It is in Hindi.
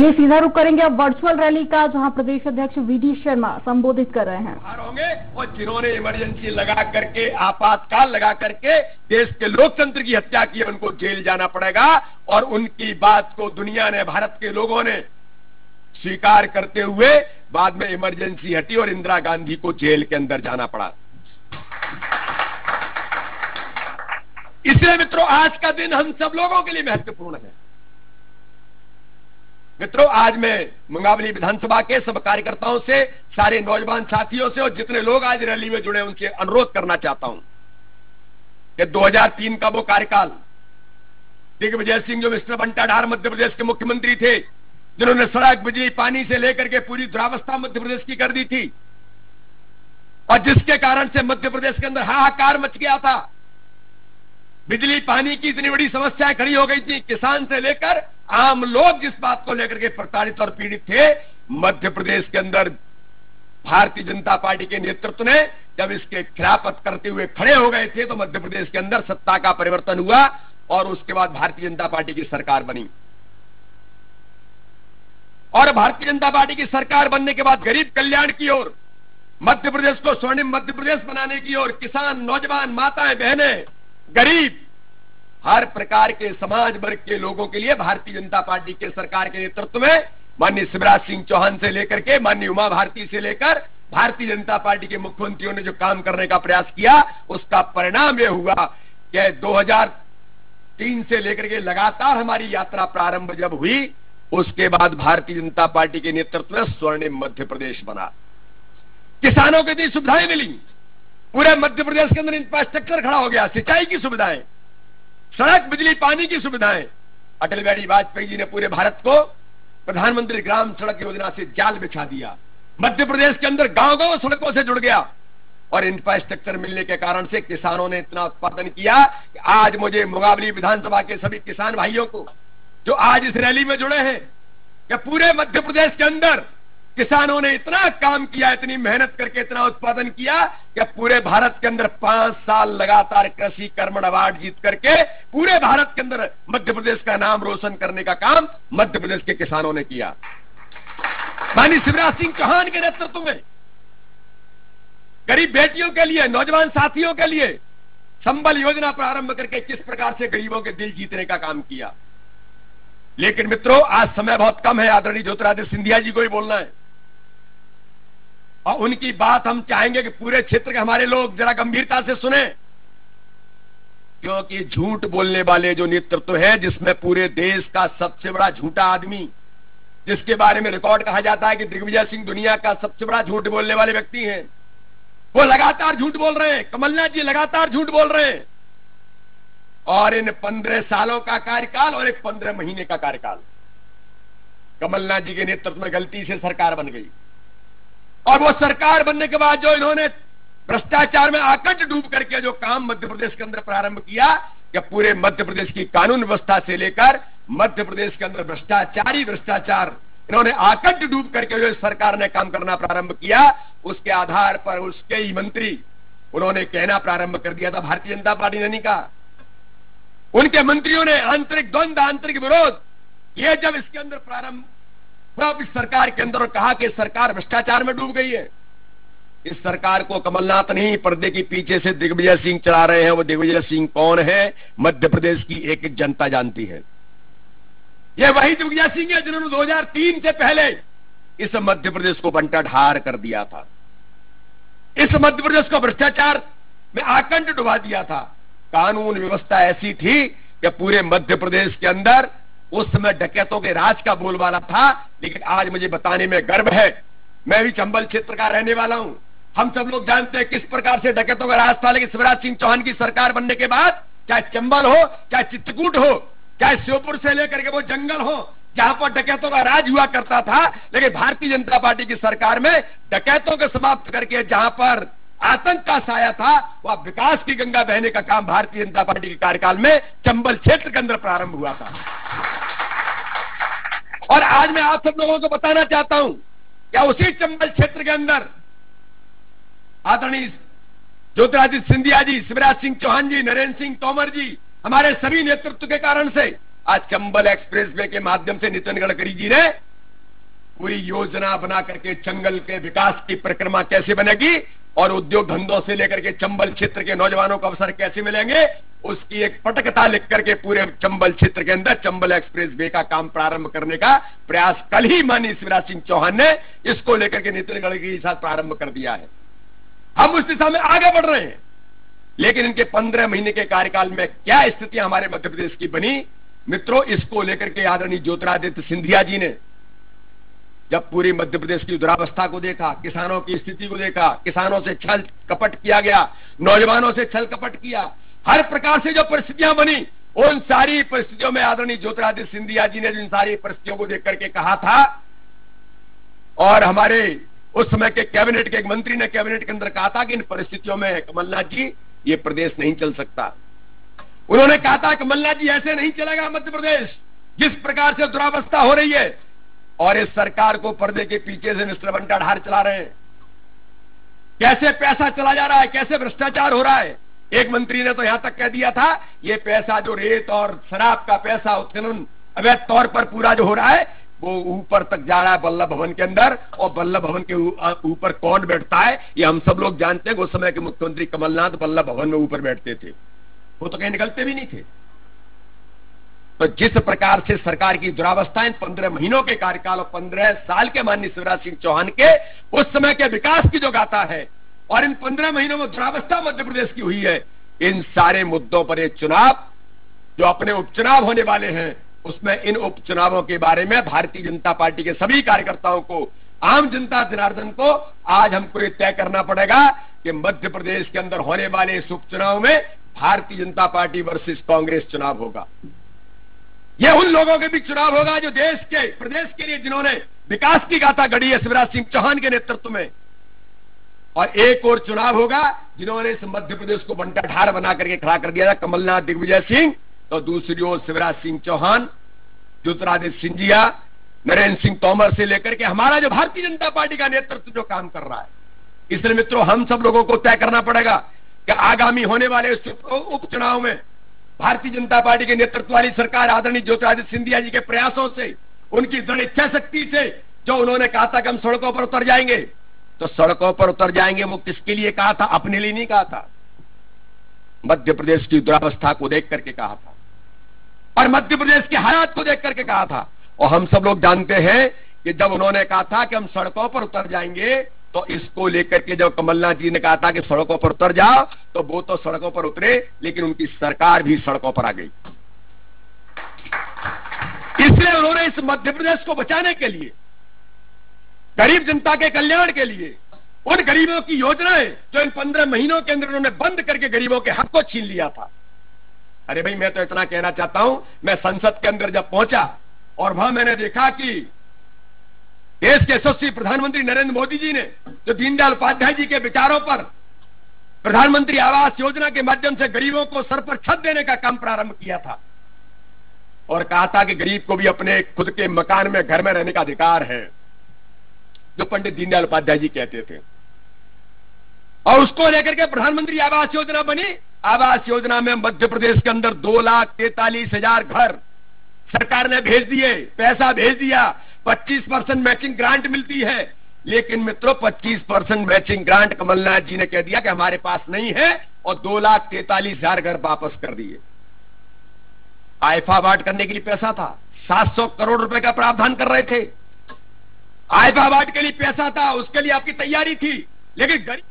ये सीधा रुख करेंगे अब वर्चुअल रैली का, जहां प्रदेश अध्यक्ष वीडी शर्मा संबोधित कर रहे हैं। होंगे और जिन्होंने इमरजेंसी लगा करके, आपातकाल लगा करके देश के लोकतंत्र की हत्या की, उनको जेल जाना पड़ेगा। और उनकी बात को दुनिया ने, भारत के लोगों ने स्वीकार करते हुए बाद में इमरजेंसी हटी और इंदिरा गांधी को जेल के अंदर जाना पड़ा। इसलिए मित्रों, आज का दिन हम सब लोगों के लिए महत्वपूर्ण है। मित्रों, आज मैं मुंगावली विधानसभा के सब कार्यकर्ताओं से, सारे नौजवान साथियों से और जितने लोग आज रैली में जुड़े उनसे अनुरोध करना चाहता हूं कि 2003 का वो कार्यकाल, दिग्विजय सिंह जो मिस्टर बंटाधार मध्य प्रदेश के मुख्यमंत्री थे, जिन्होंने सड़क, बिजली, पानी से लेकर के पूरी दुरावस्था मध्य प्रदेश की कर दी थी और जिसके कारण से मध्य प्रदेश के अंदर हाहाकार मच गया था। बिजली, पानी की इतनी बड़ी समस्याएं खड़ी हो गई थी, किसान से लेकर आम लोग जिस बात को लेकर के प्रताड़ित और पीड़ित थे, मध्य प्रदेश के अंदर भारतीय जनता पार्टी के नेतृत्व ने जब इसके खिलाफत करते हुए खड़े हो गए थे तो मध्य प्रदेश के अंदर सत्ता का परिवर्तन हुआ और उसके बाद भारतीय जनता पार्टी की सरकार बनी। और भारतीय जनता पार्टी की सरकार बनने के बाद गरीब कल्याण की ओर, मध्य प्रदेश को स्वर्णिम मध्य प्रदेश बनाने की ओर, किसान, नौजवान, माताएं, बहनें, गरीब, हर प्रकार के समाज वर्ग के लोगों के लिए भारतीय जनता पार्टी के सरकार के नेतृत्व में माननीय शिवराज सिंह चौहान से लेकर के माननीय उमा भारती से लेकर भारतीय जनता पार्टी के मुख्यमंत्रियों ने जो काम करने का प्रयास किया, उसका परिणाम यह हुआ कि 2003 से लेकर के लगातार हमारी यात्रा प्रारंभ जब हुई, उसके बाद भारतीय जनता पार्टी के नेतृत्व में स्वर्णिम मध्य प्रदेश बना। किसानों को इतनी सुविधाएं मिली, पूरे मध्य प्रदेश के अंदर इंफ्रास्ट्रक्चर खड़ा हो गया, सिंचाई की सुविधाएं, सड़क, बिजली, पानी की सुविधाएं। अटल बिहारी वाजपेयी जी ने पूरे भारत को प्रधानमंत्री ग्राम सड़क योजना से जाल बिछा दिया। मध्य प्रदेश के अंदर गांव-गांव सड़कों से जुड़ गया और इंफ्रास्ट्रक्चर मिलने के कारण से किसानों ने इतना उत्पादन किया कि आज मुझे मुंगावली विधानसभा के सभी किसान भाइयों को जो आज इस रैली में जुड़े हैं कि पूरे मध्य प्रदेश के अंदर किसानों ने इतना काम किया, इतनी मेहनत करके इतना उत्पादन किया कि पूरे भारत के अंदर 5 साल लगातार कृषि कर्मण अवार्ड जीत करके पूरे भारत के अंदर मध्य प्रदेश का नाम रोशन करने का काम मध्य प्रदेश के किसानों ने किया। माननीय शिवराज सिंह चौहान के नेतृत्व में गरीब बेटियों के लिए, नौजवान साथियों के लिए संबल योजना प्रारंभ करके किस प्रकार से गरीबों के दिल जीतने का काम किया। लेकिन मित्रों, आज समय बहुत कम है, आदरणीय ज्योतिरादित्य सिंधिया जी को ही बोलना है और उनकी बात हम चाहेंगे कि पूरे क्षेत्र के हमारे लोग जरा गंभीरता से सुने, क्योंकि झूठ बोलने वाले जो नेतृत्व है, जिसमें पूरे देश का सबसे बड़ा झूठा आदमी, जिसके बारे में रिकॉर्ड कहा जाता है कि दिग्विजय सिंह दुनिया का सबसे बड़ा झूठ बोलने वाले व्यक्ति हैं, वो लगातार झूठ बोल रहे हैं। कमलनाथ जी लगातार झूठ बोल रहे हैं और इन 15 सालों का कार्यकाल और एक 15 महीने का कार्यकाल, कमलनाथ जी के नेतृत्व में गलती से सरकार बन गई और वो सरकार बनने के बाद जो इन्होंने भ्रष्टाचार में आकंठ डूब करके जो काम मध्य प्रदेश के अंदर प्रारंभ किया कि पूरे मध्य प्रदेश की कानून व्यवस्था से लेकर मध्य प्रदेश के अंदर भ्रष्टाचार इन्होंने आकंठ डूब करके जो सरकार ने काम करना प्रारंभ किया, उसके आधार पर उसके ही मंत्री उन्होंने कहना प्रारंभ कर दिया था, भारतीय जनता पार्टी ने नहीं कहा, उनके मंत्रियों ने आंतरिक द्वंद्व, आंतरिक विरोध ये जब इसके अंदर प्रारंभ हुआ इस सरकार के अंदर और कहा कि सरकार भ्रष्टाचार में डूब गई है। इस सरकार को कमलनाथ नहीं, पर्दे के पीछे से दिग्विजय सिंह चला रहे हैं। वो दिग्विजय सिंह कौन है, मध्य प्रदेश की एक एक जनता जानती है। ये वही दिग्विजय सिंह है जिन्होंने 2003 से पहले इस मध्य प्रदेश को बंटाढार कर दिया था, इस मध्य प्रदेश को भ्रष्टाचार में आकंठ डुबा दिया था। कानून व्यवस्था ऐसी थी कि पूरे मध्य प्रदेश के अंदर उस समय डकैतों के राज का बोलबाला था। लेकिन आज मुझे बताने में गर्व है, मैं भी चंबल क्षेत्र का रहने वाला हूं, हम सब लोग जानते हैं किस प्रकार से डकैतों का राज था। लेकिन शिवराज सिंह चौहान की सरकार बनने के बाद चाहे चंबल हो, चाहे चित्रकूट हो, चाहे श्योपुर से लेकर के वो जंगल हो जहां पर डकैतों का राज हुआ करता था, लेकिन भारतीय जनता पार्टी की सरकार में डकैतों को समाप्त करके जहां पर आतंक का साया था, वह विकास की गंगा बहने का काम भारतीय जनता पार्टी के कार्यकाल में चंबल क्षेत्र के अंदर प्रारंभ हुआ था। और आज मैं आप सब लोगों को बताना चाहता हूं क्या उसी चंबल क्षेत्र के अंदर आदरणीय ज्योतिरादित्य सिंधिया जी, शिवराज सिंह चौहान जी, नरेंद्र सिंह तोमर जी, हमारे सभी नेतृत्व के कारण से आज चंबल एक्सप्रेस वे के माध्यम से नितिन गडकरी जी ने पूरी योजना बना करके जंगल के विकास की परिक्रमा कैसे बनेगी और उद्योग धंधों से लेकर के चंबल क्षेत्र के नौजवानों को अवसर कैसे मिलेंगे, उसकी एक पटकथा लिख करके पूरे चंबल क्षेत्र के अंदर चंबल एक्सप्रेस वे का काम प्रारंभ करने का प्रयास कल ही माननीय शिवराज सिंह चौहान ने इसको लेकर के नितिन गडकरी के साथ प्रारंभ कर दिया है। हम उस दिशा में आगे बढ़ रहे हैं, लेकिन इनके 15 महीने के कार्यकाल में क्या स्थितियां हमारे मध्य प्रदेश की बनी मित्रों, इसको लेकर के आदरणीय ज्योतिरादित्य सिंधिया जी ने जब पूरी मध्य प्रदेश की दुरावस्था को देखा, किसानों की स्थिति को देखा, किसानों से छल कपट किया गया, नौजवानों से छल कपट किया, हर प्रकार से जो परिस्थितियां बनी, उन सारी परिस्थितियों में आदरणीय ज्योतिरादित्य सिंधिया जी ने जिन सारी परिस्थितियों को देख करके कहा था, और हमारे उस समय के कैबिनेट के एक मंत्री ने कैबिनेट के अंदर कहा था कि इन परिस्थितियों में कमलनाथ जी ये प्रदेश नहीं चल सकता। उन्होंने कहा था कमलनाथ जी ऐसे नहीं चलेगा मध्य प्रदेश, जिस प्रकार से दुरावस्था हो रही है, और इस सरकार को पर्दे के पीछे से मिस्टर बंटाढार चला रहे हैं, कैसे पैसा चला जा रहा है, कैसे भ्रष्टाचार हो रहा है। एक मंत्री ने तो यहां तक कह दिया था ये पैसा जो रेत और शराब का पैसा उत्खनन अवैध तौर पर पूरा जो हो रहा है वो ऊपर तक जा रहा है वल्लभ भवन के अंदर, और वल्लभ भवन के ऊपर कौन बैठता है ये हम सब लोग जानते हैं। उस समय के मुख्यमंत्री कमलनाथ वल्लभ भवन में ऊपर बैठते थे, वो तो कहीं निकलते भी नहीं थे। तो जिस प्रकार से सरकार की दुरावस्था इन 15 महीनों के कार्यकाल और 15 साल के माननीय शिवराज सिंह चौहान के उस समय के विकास की जो गाथा है, और इन 15 महीनों में दुरावस्था मध्य प्रदेश की हुई है, इन सारे मुद्दों पर एक चुनाव जो अपने उपचुनाव होने वाले हैं, उसमें इन उपचुनावों के बारे में भारतीय जनता पार्टी के सभी कार्यकर्ताओं को, आम जनता जनार्दन को आज हमको ये तय करना पड़ेगा कि मध्य प्रदेश के अंदर होने वाले इस उपचुनाव में भारतीय जनता पार्टी वर्सेस कांग्रेस चुनाव होगा। यह उन लोगों के भी चुनाव होगा जो देश के प्रदेश के लिए जिन्होंने विकास की गाथा गढ़ी है शिवराज सिंह चौहान के नेतृत्व में, और एक और चुनाव होगा जिन्होंने इस मध्य प्रदेश को बंटाढार बना करके खड़ा कर दिया था, कमलनाथ दिग्विजय सिंह, तो दूसरी ओर शिवराज सिंह चौहान, ज्योतिरादित्य सिंधिया, नरेंद्र सिंह तोमर से लेकर के हमारा जो भारतीय जनता पार्टी का नेतृत्व जो काम कर रहा है। इसलिए मित्रों हम सब लोगों को तय करना पड़ेगा कि आगामी होने वाले उपचुनाव में भारतीय जनता पार्टी के नेतृत्व वाली सरकार आदरणीय ज्योतिरादित्य सिंधिया जी के प्रयासों से, उनकी दृढ़ इच्छा शक्ति से, जो उन्होंने कहा था कि हम सड़कों पर उतर जाएंगे, तो सड़कों पर उतर जाएंगे वो किसके लिए कहा था? अपने लिए नहीं कहा था, मध्य प्रदेश की दुरावस्था को देख करके कहा था और मध्य प्रदेश के हालात को देख करके कहा था। और हम सब लोग जानते हैं कि जब उन्होंने कहा था कि हम सड़कों पर उतर जाएंगे, तो इसको लेकर के जब कमलनाथ जी ने कहा था कि सड़कों पर उतर जाओ, तो वो तो सड़कों पर उतरे, लेकिन उनकी सरकार भी सड़कों पर आ गई। इसलिए उन्होंने इस मध्य प्रदेश को बचाने के लिए, गरीब जनता के कल्याण के लिए, उन गरीबों की योजनाएं जो इन 15 महीनों के अंदर उन्होंने बंद करके गरीबों के हक को छीन लिया था। अरे भाई, मैं तो इतना कहना चाहता हूं, मैं संसद के अंदर जब पहुंचा और वहां मैंने देखा कि देश के यशस्वी प्रधानमंत्री नरेंद्र मोदी जी ने जो दीनदयाल उपाध्याय जी के विचारों पर प्रधानमंत्री आवास योजना के माध्यम से गरीबों को सर पर छत देने का काम प्रारंभ किया था, और कहा था कि गरीब को भी अपने खुद के मकान में, घर में रहने का अधिकार है, जो पंडित दीनदयाल उपाध्याय जी कहते थे। और उसको लेकर के प्रधानमंत्री आवास योजना बनी। आवास योजना में मध्य प्रदेश के अंदर 2,43,000 घर सरकार ने भेज दिए, पैसा भेज दिया, 25% मैचिंग ग्रांट मिलती है। लेकिन मित्रों, 25% मैचिंग ग्रांट कमलनाथ जी ने कह दिया कि हमारे पास नहीं है, और 2,43,000 घर वापस कर दिए। आईफा अवार्ड करने के लिए पैसा था, 700 करोड़ रुपए का प्रावधान कर रहे थे। आईफा अवार्ड के लिए पैसा था, उसके लिए आपकी तैयारी थी, लेकिन गरीब